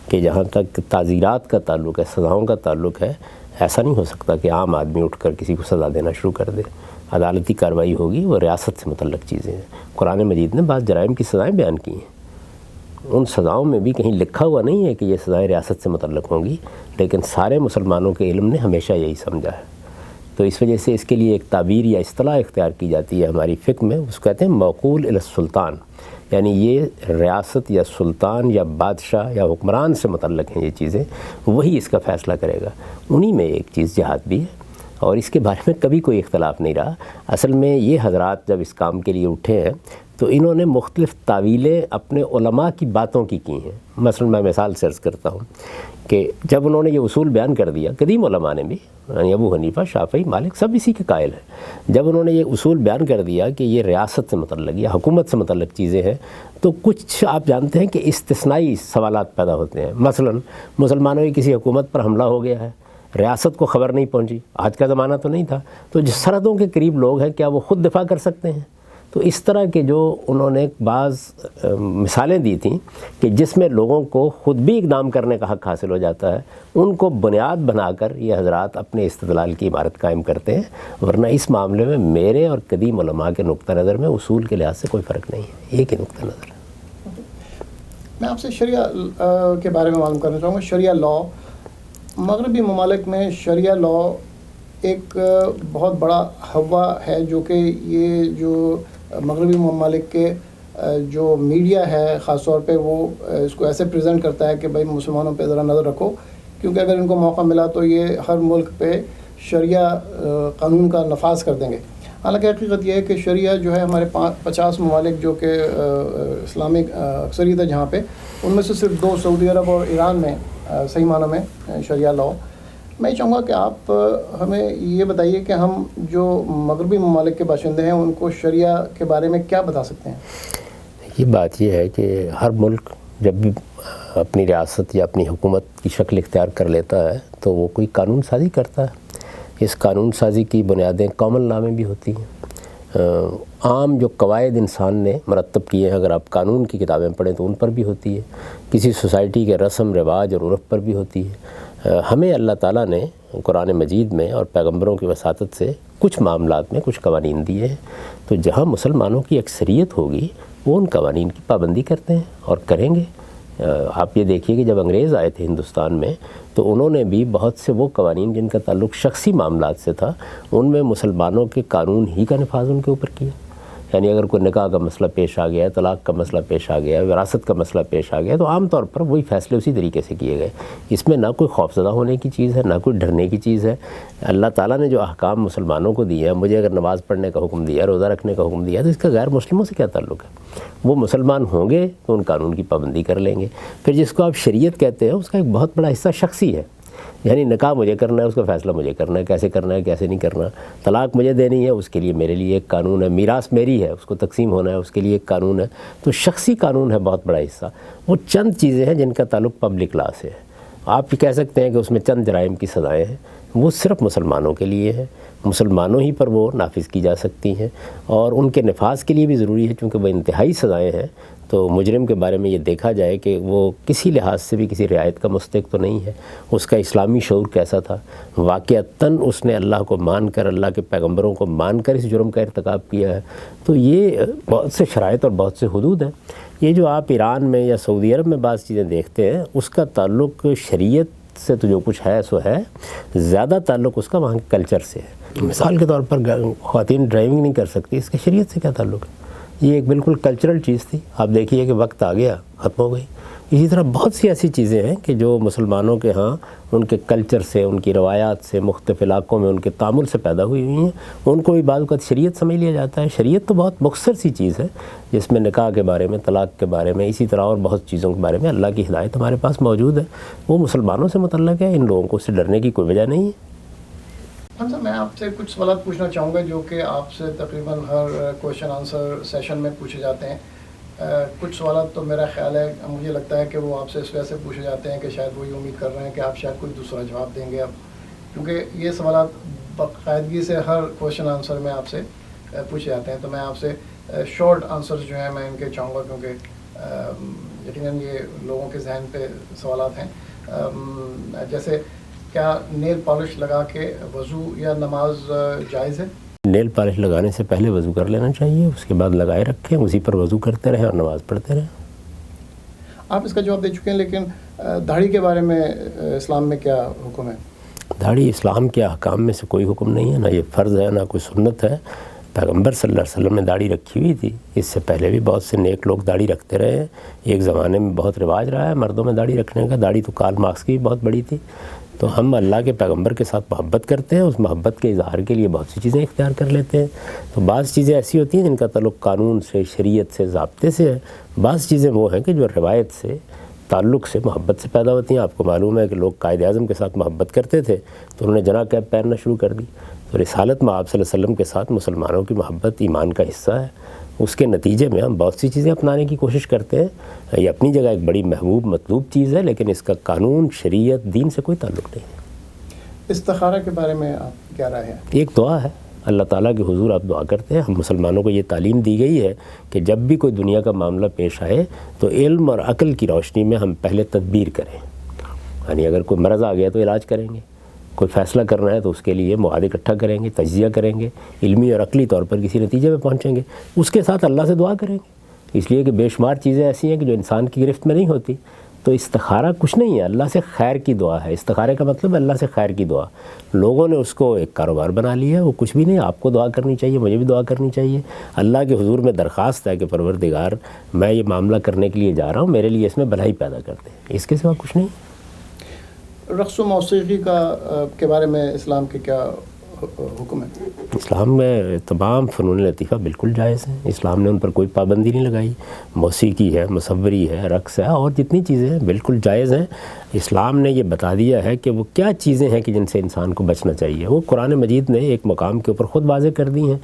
کہ جہاں تک تعزیرات کا تعلق ہے، سزاؤں کا تعلق ہے، ایسا نہیں ہو سکتا کہ عام آدمی اٹھ کر کسی کو سزا دینا شروع کر دے. عدالتی کارروائی ہوگی، وہ ریاست سے متعلق چیزیں ہیں. قرآن مجید نے بعض جرائم کی سزائیں بیان کی ہیں. ان سزاؤں میں بھی کہیں لکھا ہوا نہیں ہے کہ یہ سزائیں ریاست سے متعلق ہوں گی، لیکن سارے مسلمانوں کے علم نے ہمیشہ یہی سمجھا ہے. تو اس وجہ سے اس کے لیے ایک تعبیر یا اصطلاح اختیار کی جاتی ہے ہماری فقہ میں، اس کو کہتے ہیں موقول الی السلطان. یعنی یہ ریاست یا سلطان یا بادشاہ یا حکمران سے متعلق ہیں یہ چیزیں، وہی اس کا فیصلہ کرے گا. انہی میں ایک چیز جہاد بھی ہے. اور اس کے بارے میں کبھی کوئی اختلاف نہیں رہا۔ اصل میں یہ حضرات جب اس کام کے لیے اٹھے ہیں تو انہوں نے مختلف تعویلیں اپنے علماء کی باتوں کی ہیں۔ مثلا میں مثال سے عرض کرتا ہوں کہ جب انہوں نے یہ اصول بیان کر دیا، قدیم علماء نے بھی، ابو حنیفہ، شافعی، مالک سب اسی کے قائل ہیں، جب انہوں نے یہ اصول بیان کر دیا کہ یہ ریاست سے متعلق یا حکومت سے متعلق چیزیں ہیں، تو کچھ آپ جانتے ہیں کہ استثنائی سوالات پیدا ہوتے ہیں۔ مثلا مسلمانوں کی کسی حکومت پر حملہ ہو گیا ہے، ریاست کو خبر نہیں پہنچی، آج کا زمانہ تو نہیں تھا، تو جو سرحدوں کے قریب لوگ ہیں کیا وہ خود دفاع کر سکتے ہیں؟ تو اس طرح کے جو انہوں نے بعض مثالیں دی تھیں کہ جس میں لوگوں کو خود بھی اقدام کرنے کا حق حاصل ہو جاتا ہے، ان کو بنیاد بنا کر یہ حضرات اپنے استدلال کی عمارت قائم کرتے ہیں، ورنہ اس معاملے میں میرے اور قدیم علماء کے نقطہ نظر میں اصول کے لحاظ سے کوئی فرق نہیں ہے، ایک ہی نقطہ نظر ہے۔ میں آپ سے شریعہ کے بارے میں معلوم کرنا چاہوں گا۔ شریعہ لا، مغربی ممالک میں شریعہ لا ایک بہت بڑا ہوا ہے، جو کہ یہ جو مغربی ممالک کے جو میڈیا ہے خاص طور پہ وہ اس کو ایسے پریزنٹ کرتا ہے کہ بھائی مسلمانوں پہ ذرا نظر رکھو، کیونکہ اگر ان کو موقع ملا تو یہ ہر ملک پہ شریعہ قانون کا نفاذ کر دیں گے۔ حالانکہ حقیقت یہ ہے کہ شریعہ جو ہے ہمارے 50 ممالک جو کہ اسلامک اکثریت ہے جہاں پہ، ان میں سے صرف 2 سعودی عرب اور ایران میں صحیح معنوں میں شریعہ لا۔ میں چاہوں گا کہ آپ ہمیں یہ بتائیے کہ ہم جو مغربی ممالک کے باشندے ہیں ان کو شریعہ کے بارے میں کیا بتا سکتے ہیں؟ یہ بات یہ ہے کہ ہر ملک جب بھی اپنی ریاست یا اپنی حکومت کی شکل اختیار کر لیتا ہے تو وہ کوئی قانون سازی کرتا ہے۔ اس قانون سازی کی بنیادیں کامن لا میں بھی ہوتی ہیں، عام جو قواعد انسان نے مرتب کیے ہیں، اگر آپ قانون کی کتابیں پڑھیں تو ان پر بھی ہوتی ہے، کسی سوسائٹی کے رسم رواج اور عرف پر بھی ہوتی ہے۔ ہمیں اللہ تعالیٰ نے قرآن مجید میں اور پیغمبروں کی وساطت سے کچھ معاملات میں کچھ قوانین دیے ہیں، تو جہاں مسلمانوں کی اکثریت ہوگی وہ ان قوانین کی پابندی کرتے ہیں اور کریں گے۔ آپ یہ دیکھیے کہ جب انگریز آئے تھے ہندوستان میں تو انہوں نے بھی بہت سے وہ قوانین جن کا تعلق شخصی معاملات سے تھا، ان میں مسلمانوں کے قانون ہی کا نفاذ ان کے اوپر کیا۔ یعنی اگر کوئی نکاح کا مسئلہ پیش آ گیا ہے، طلاق کا مسئلہ پیش آ گیا ہے، وراثت کا مسئلہ پیش آ گیا ہے، تو عام طور پر وہی فیصلے اسی طریقے سے کیے گئے۔ اس میں نہ کوئی خوفزدہ ہونے کی چیز ہے، نہ کوئی ڈرنے کی چیز ہے۔ اللہ تعالیٰ نے جو احکام مسلمانوں کو دیے ہیں، مجھے اگر نماز پڑھنے کا حکم دیا، روزہ رکھنے کا حکم دیا، تو اس کا غیر مسلموں سے کیا تعلق ہے؟ وہ مسلمان ہوں گے تو ان قانون کی پابندی کر لیں گے۔ پھر جس کو آپ شریعت کہتے ہیں اس کا ایک بہت بڑا حصہ شخصی ہے، یعنی نکاح مجھے کرنا ہے، اس کا فیصلہ مجھے کرنا ہے، کیسے کرنا ہے کیسے نہیں کرنا۔ طلاق مجھے دینی ہے، اس کے لیے میرے لیے ایک قانون ہے۔ میراث میری ہے، اس کو تقسیم ہونا ہے، اس کے لیے ایک قانون ہے۔ تو شخصی قانون ہے بہت بڑا حصہ۔ وہ چند چیزیں ہیں جن کا تعلق پبلک لا سے ہے۔ آپ کہہ سکتے ہیں کہ اس میں چند جرائم کی سزائیں ہیں، وہ صرف مسلمانوں کے لیے ہیں، مسلمانوں ہی پر وہ نافذ کی جا سکتی ہیں، اور ان کے نفاذ کے لیے بھی ضروری ہے چونکہ وہ انتہائی سزائیں ہیں۔ تو مجرم کے بارے میں یہ دیکھا جائے کہ وہ کسی لحاظ سے بھی کسی رعایت کا مستحق تو نہیں ہے، اس کا اسلامی شعور کیسا تھا، واقعتاً اس نے اللہ کو مان کر، اللہ کے پیغمبروں کو مان کر اس جرم کا ارتکاب کیا ہے۔ تو یہ بہت سے شرائط اور بہت سے حدود ہیں۔ یہ جو آپ ایران میں یا سعودی عرب میں بعض چیزیں دیکھتے ہیں، اس کا تعلق شریعت سے تو جو کچھ ہے سو ہے، زیادہ تعلق اس کا وہاں کے کلچر سے ہے۔ مثال کے طور پر خواتین ڈرائیونگ نہیں کر سکتی، اس کا شریعت سے کیا تعلق ہے؟ یہ ایک بالکل کلچرل چیز تھی۔ آپ دیکھیے کہ وقت آ گیا، ختم ہو گئی۔ اسی طرح بہت سی ایسی چیزیں ہیں کہ جو مسلمانوں کے ہاں ان کے کلچر سے، ان کی روایات سے، مختلف علاقوں میں ان کے تعامل سے پیدا ہوئی ہیں، ان کو بھی بعض اوقات شریعت سمجھ لیا جاتا ہے۔ شریعت تو بہت مختصر سی چیز ہے جس میں نکاح کے بارے میں، طلاق کے بارے میں، اسی طرح اور بہت چیزوں کے بارے میں اللہ کی ہدایت ہمارے پاس موجود ہے، وہ مسلمانوں سے متعلق ہے۔ ان لوگوں کو اس سے ڈرنے کی کوئی وجہ نہیں ہے۔ صاحب میں آپ سے کچھ سوالات پوچھنا چاہوں گا جو کہ آپ سے تقریباً ہر کویشچن آنسر سیشن میں پوچھے جاتے ہیں۔ کچھ سوالات تو میرا خیال ہے، مجھے لگتا ہے کہ وہ آپ سے اس وجہ سے پوچھے جاتے ہیں کہ شاید وہ یہ امید کر رہے ہیں کہ آپ شاید کوئی دوسرا جواب دیں گے اب، کیونکہ یہ سوالات باقاعدگی سے ہر کویشچن آنسر میں آپ سے پوچھے جاتے ہیں۔ تو میں آپ سے شارٹ آنسرز جو ہیں میں ان کے چاہوں گا، کیونکہ یقیناً یہ لوگوں کے ذہن پہ سوالات ہیں۔ جیسے کیا نیل پالش لگا کے وضو یا نماز جائز ہے؟ نیل پالش لگانے سے پہلے وضو کر لینا چاہیے، اس کے بعد لگائے رکھیں، اسی پر وضو کرتے رہیں اور نماز پڑھتے رہیں۔ آپ اس کا جواب دے چکے ہیں، لیکن داڑھی کے بارے میں اسلام میں کیا حکم ہے؟ داڑھی اسلام کے احکام میں سے کوئی حکم نہیں ہے، نہ یہ فرض ہے نہ کوئی سنت ہے۔ پیغمبر صلی اللہ علیہ وسلم نے داڑھی رکھی ہوئی تھی، اس سے پہلے بھی بہت سے نیک لوگ داڑھی رکھتے رہے ہیں۔ ایک زمانے میں بہت رواج رہا ہے مردوں میں داڑھی رکھنے کا، داڑھی تو کارل مارکس کی بھی بہت بڑی تھی۔ تو ہم اللہ کے پیغمبر کے ساتھ محبت کرتے ہیں، اس محبت کے اظہار کے لیے بہت سی چیزیں اختیار کر لیتے ہیں۔ تو بعض چیزیں ایسی ہوتی ہیں جن کا تعلق قانون سے، شریعت سے، ضابطے سے ہے، بعض چیزیں وہ ہیں کہ جو روایت سے، تعلق سے، محبت سے پیدا ہوتی ہیں۔ آپ کو معلوم ہے کہ لوگ قائد اعظم کے ساتھ محبت کرتے تھے تو انہوں نے جناح کیپ پہننا شروع کر دی۔ تو رسالت میں آپ صلی اللہ علیہ وسلم کے ساتھ مسلمانوں کی محبت ایمان کا حصہ ہے، اس کے نتیجے میں ہم بہت سی چیزیں اپنانے کی کوشش کرتے ہیں۔ یہ اپنی جگہ ایک بڑی محبوب مطلوب چیز ہے، لیکن اس کا قانون، شریعت، دین سے کوئی تعلق نہیں ہے۔ استخارہ کے بارے میں آپ کیا رائے ہے؟ ایک دعا ہے، اللہ تعالیٰ کے حضور آپ دعا کرتے ہیں۔ ہم مسلمانوں کو یہ تعلیم دی گئی ہے کہ جب بھی کوئی دنیا کا معاملہ پیش آئے تو علم اور عقل کی روشنی میں ہم پہلے تدبیر کریں، یعنی اگر کوئی مرض آ گیا تو علاج کریں گے، کوئی فیصلہ کرنا ہے تو اس کے لیے مواد اکٹھا کریں گے، تجزیہ کریں گے، علمی اور عقلی طور پر کسی نتیجے میں پہنچیں گے، اس کے ساتھ اللہ سے دعا کریں گے، اس لیے کہ بے شمار چیزیں ایسی ہیں کہ جو انسان کی گرفت میں نہیں ہوتی۔ تو استخارہ کچھ نہیں ہے، اللہ سے خیر کی دعا ہے۔ استخارے کا مطلب ہے اللہ سے خیر کی دعا۔ لوگوں نے اس کو ایک کاروبار بنا لیا ہے، وہ کچھ بھی نہیں۔ آپ کو دعا کرنی چاہیے، مجھے بھی دعا کرنی چاہیے۔ اللہ کے حضور میں درخواست ہے کہ پروردگار میں یہ معاملہ کرنے کے لیے جا رہا ہوں، میرے لیے اس میں بھلائی پیدا کر دے، اس کے سوا کچھ نہیں۔ رقص و موسیقی کے بارے میں اسلام کے کیا حکم ہے؟ اسلام میں تمام فنون لطیفہ بالکل جائز ہیں، اسلام نے ان پر کوئی پابندی نہیں لگائی۔ موسیقی ہے، مصوری ہے، رقص ہے، اور جتنی چیزیں ہیں بالکل جائز ہیں۔ اسلام نے یہ بتا دیا ہے کہ وہ کیا چیزیں ہیں کہ جن سے انسان کو بچنا چاہیے۔ وہ قرآن مجید نے ایک مقام کے اوپر خود واضح کر دی ہیں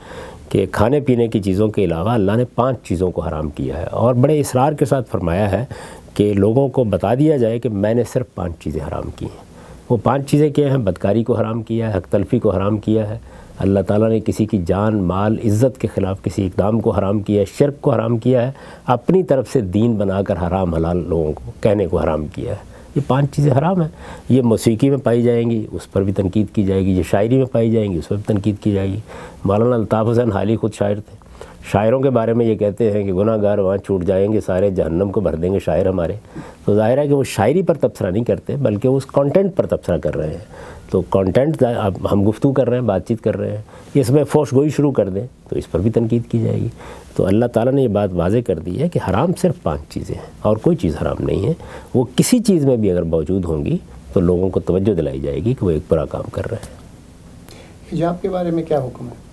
کہ کھانے پینے کی چیزوں کے علاوہ اللہ نے 5 چیزوں کو حرام کیا ہے، اور بڑے اصرار کے ساتھ فرمایا ہے کہ لوگوں کو بتا دیا جائے کہ میں نے صرف 5 چیزیں حرام کی ہیں۔ وہ 5 چیزیں کیا ہیں؟ بدکاری کو حرام کیا ہے، حق تلفی کو حرام کیا ہے، اللہ تعالیٰ نے کسی کی جان، مال، عزت کے خلاف کسی اقدام کو حرام کیا ہے، شرک کو حرام کیا ہے، اپنی طرف سے دین بنا کر حرام حلال لوگوں کو کہنے کو حرام کیا ہے۔ یہ 5 چیزیں حرام ہیں۔ یہ موسیقی میں پائی جائیں گی، اس پر بھی تنقید کی جائے گی۔ یہ شاعری میں پائی جائیں گی، اس پر بھی تنقید کی جائے گی۔ مولانا الطاف حسین حالی خود شاعر تھے، شاعروں کے بارے میں یہ کہتے ہیں کہ گناہ گار وہاں چھوٹ جائیں گے سارے، جہنم کو بھر دیں گے شاعر ہمارے۔ تو ظاہر ہے کہ وہ شاعری پر تبصرہ نہیں کرتے بلکہ وہ اس کانٹینٹ پر تبصرہ کر رہے ہیں۔ تو کانٹینٹ اب ہم گفتگو کر رہے ہیں، بات چیت کر رہے ہیں، اس میں فوش گوئی شروع کر دیں تو اس پر بھی تنقید کی جائے گی۔ تو اللہ تعالیٰ نے یہ بات واضح کر دی ہے کہ حرام صرف 5 چیزیں ہیں اور کوئی چیز حرام نہیں ہے۔ وہ کسی چیز میں بھی اگر موجود ہوں گی تو لوگوں کو توجہ دلائی جائے گی کہ وہ ایک برا کام کر رہے ہیں۔ حجاب کے بارے میں کیا حکم ہے؟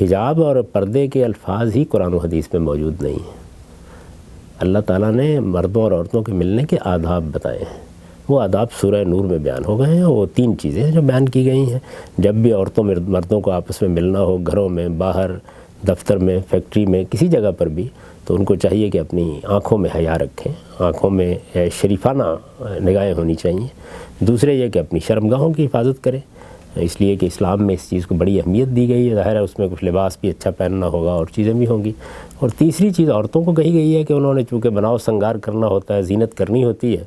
حجاب اور پردے کے الفاظ ہی قرآن و حدیث میں موجود نہیں ہیں۔ اللہ تعالیٰ نے مردوں اور عورتوں کے ملنے کے آداب بتائے ہیں، وہ آداب سورہ نور میں بیان ہو گئے ہیں۔ وہ 3 چیزیں ہیں جو بیان کی گئی ہیں۔ جب بھی عورتوں مردوں کو آپس میں ملنا ہو، گھروں میں، باہر، دفتر میں، فیکٹری میں، کسی جگہ پر بھی، تو ان کو چاہیے کہ اپنی آنکھوں میں حیا رکھیں، آنکھوں میں شریفانہ نگاہیں ہونی چاہیے۔ دوسرے یہ کہ اپنی شرمگاہوں کی حفاظت کریں، اس لیے کہ اسلام میں اس چیز کو بڑی اہمیت دی گئی ہے۔ ظاہر ہے اس میں کچھ لباس بھی اچھا پہننا ہوگا اور چیزیں بھی ہوں گی۔ اور تیسری چیز عورتوں کو کہی گئی ہے کہ انہوں نے چونکہ بناؤ سنگار کرنا ہوتا ہے، زینت کرنی ہوتی ہے،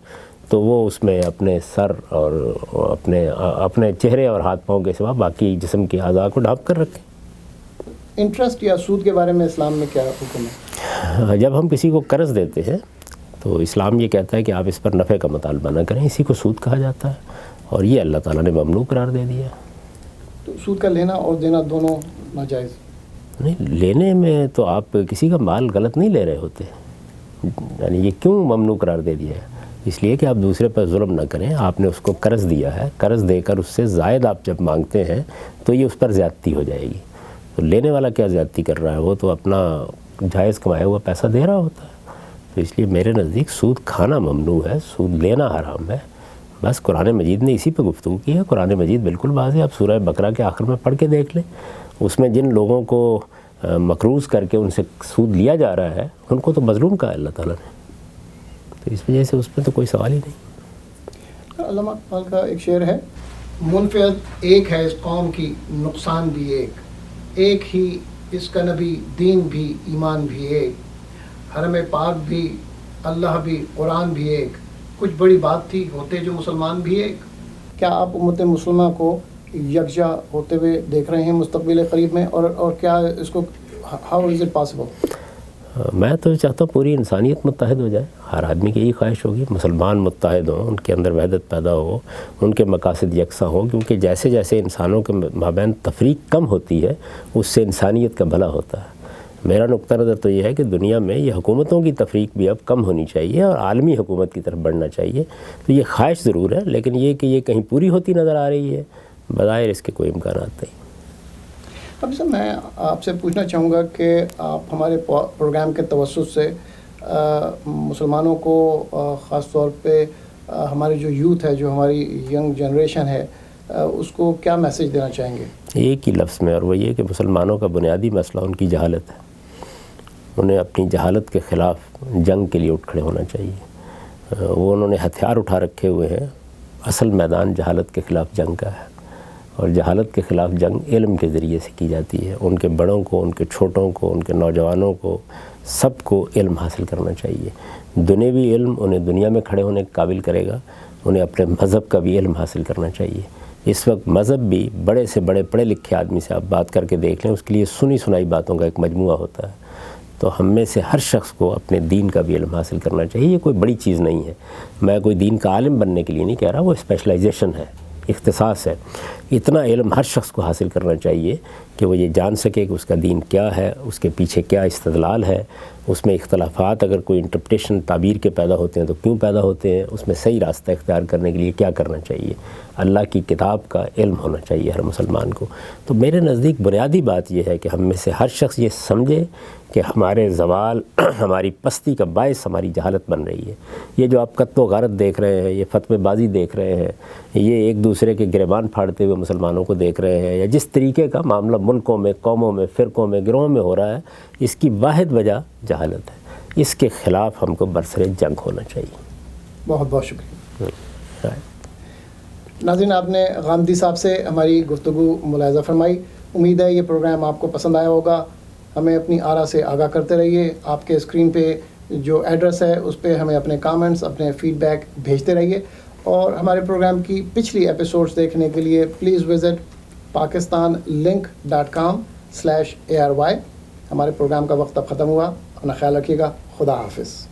تو وہ اس میں اپنے سر اور اپنے چہرے اور ہاتھ پاؤں کے سوا باقی جسم کے اعضاء کو ڈھانپ کر رکھیں۔ انٹرسٹ یا سود کے بارے میں اسلام میں کیا حکم ہے؟ جب ہم کسی کو قرض دیتے ہیں تو اسلام یہ کہتا ہے کہ آپ اس پر نفع کا مطالبہ نہ کریں، اسی کو سود کہا جاتا ہے، اور یہ اللہ تعالیٰ نے ممنوع قرار دے دیا۔ تو سود کا لینا اور دینا دونوں ناجائز؟ نہیں، لینے میں تو آپ کسی کا مال غلط نہیں لے رہے ہوتے، یعنی یہ کیوں ممنوع قرار دے دیا ہے؟ اس لیے کہ آپ دوسرے پر ظلم نہ کریں۔ آپ نے اس کو قرض دیا ہے، قرض دے کر اس سے زائد آپ جب مانگتے ہیں تو یہ اس پر زیادتی ہو جائے گی۔ تو لینے والا کیا زیادتی کر رہا ہے؟ وہ تو اپنا جائز کمایا ہوا پیسہ دے رہا ہوتا ہے۔ تو اس لیے میرے نزدیک سود کھانا ممنوع ہے، سود لینا حرام ہے۔ بس قرآن مجید نے اسی پہ گفتگو کی ہے۔ قرآن مجید بالکل واضح ہے، آپ سورہ بقرہ کے آخر میں پڑھ کے دیکھ لیں، اس میں جن لوگوں کو مقروض کر کے ان سے سود لیا جا رہا ہے ان کو تو مظلوم کہا ہے اللہ تعالیٰ نے۔ تو اس وجہ سے اس میں تو کوئی سوال ہی نہیں۔ علامہ اقبال کا ایک شعر ہے، منفعت ایک ہے اس قوم کی، نقصان بھی ایک ہی اس کا نبی، دین بھی، ایمان بھی ایک، حرم پاک بھی، اللہ بھی، قرآن بھی ایک، کچھ بڑی بات تھی ہوتے جو مسلمان بھی ایک۔ کیا آپ امت مسلمہ کو یکجا ہوتے ہوئے دیکھ رہے ہیں مستقبل قریب میں، اور کیا اس کو ہاؤ از اٹ پاسبل؟ میں تو چاہتا ہوں پوری انسانیت متحد ہو جائے، ہر آدمی کی یہی خواہش ہوگی، مسلمان متحد ہوں، ان کے اندر وحدت پیدا ہو، ان کے مقاصد یکساں ہوں، کیونکہ جیسے جیسے انسانوں کے مابین تفریق کم ہوتی ہے اس سے انسانیت کا بھلا ہوتا ہے۔ میرا نقطہ نظر تو یہ ہے کہ دنیا میں یہ حکومتوں کی تفریق بھی اب کم ہونی چاہیے اور عالمی حکومت کی طرف بڑھنا چاہیے. تو یہ خواہش ضرور ہے، لیکن یہ کہ یہ کہیں پوری ہوتی نظر آ رہی ہے، بظاہر اس کے کوئی امکانات نہیں. اب سر میں آپ سے پوچھنا چاہوں گا کہ آپ ہمارے پروگرام کے توسط سے مسلمانوں کو خاص طور پہ ہماری جو یوتھ ہے، جو ہماری ینگ جنریشن ہے، اس کو کیا میسیج دینا چاہیں گے؟ ایک ہی لفظ میں، اور وہ یہ کہ مسلمانوں کا بنیادی مسئلہ ان کی جہالت ہے. انہیں اپنی جہالت کے خلاف جنگ کے لیے اٹھ کھڑے ہونا چاہیے. وہ انہوں نے ہتھیار اٹھا رکھے ہوئے ہیں. اصل میدان جہالت کے خلاف جنگ کا ہے، اور جہالت کے خلاف جنگ علم کے ذریعے سے کی جاتی ہے. ان کے بڑوں کو، ان کے چھوٹوں کو، ان کے نوجوانوں کو، سب کو علم حاصل کرنا چاہیے. دنیوی علم انہیں دنیا میں کھڑے ہونے کے قابل کرے گا. انہیں اپنے مذہب کا بھی علم حاصل کرنا چاہیے. اس وقت مذہب بھی بڑے سے بڑے پڑھے لکھے آدمی سے آپ بات کر کے دیکھ لیں، اس کے لیے سنی سنائی باتوں کا ایک مجموعہ ہوتا ہے. تو ہم میں سے ہر شخص کو اپنے دین کا بھی علم حاصل کرنا چاہیے. یہ کوئی بڑی چیز نہیں ہے. میں کوئی دین کا عالم بننے کے لیے نہیں کہہ رہا، وہ اسپیشلائزیشن ہے، اختصاص ہے. اتنا علم ہر شخص کو حاصل کرنا چاہیے کہ وہ یہ جان سکے کہ اس کا دین کیا ہے، اس کے پیچھے کیا استدلال ہے، اس میں اختلافات اگر کوئی انٹرپریٹیشن تعبیر کے پیدا ہوتے ہیں تو کیوں پیدا ہوتے ہیں، اس میں صحیح راستہ اختیار کرنے کے لیے کیا کرنا چاہیے. اللہ کی کتاب کا علم ہونا چاہیے ہر مسلمان کو. تو میرے نزدیک بنیادی بات یہ ہے کہ ہم میں سے ہر شخص یہ سمجھے کہ ہمارے زوال، ہماری پستی کا باعث ہماری جہالت بن رہی ہے. یہ جو آپ قتل و غارت دیکھ رہے ہیں، یہ فتوی بازی دیکھ رہے ہیں، یہ ایک دوسرے کے گریبان پھاڑتے ہوئے مسلمانوں کو دیکھ رہے ہیں، یا جس طریقے کا معاملہ ملکوں میں، قوموں میں، فرقوں میں، گروہوں میں ہو رہا ہے، اس کی واحد وجہ جہالت ہے. اس کے خلاف ہم کو برسر جنگ ہونا چاہیے. بہت بہت شکریہ. ناظرین، آپ نے غامدی صاحب سے ہماری گفتگو ملاحظہ فرمائی. امید ہے یہ پروگرام آپ کو پسند آیا ہوگا. ہمیں اپنی آرا سے آگاہ کرتے رہیے. آپ کے اسکرین پہ جو ایڈریس ہے اس پہ ہمیں اپنے کامنٹس، اپنے فیڈ بیک بھیجتے رہیے. اور ہمارے پروگرام کی پچھلی ایپیسوڈز دیکھنے کے لیے پلیز وزٹ pakistanlink.com/ARY. ہمارے پروگرام کا وقت اب ختم ہوا. اپنا خیال رکھیے گا. خدا حافظ.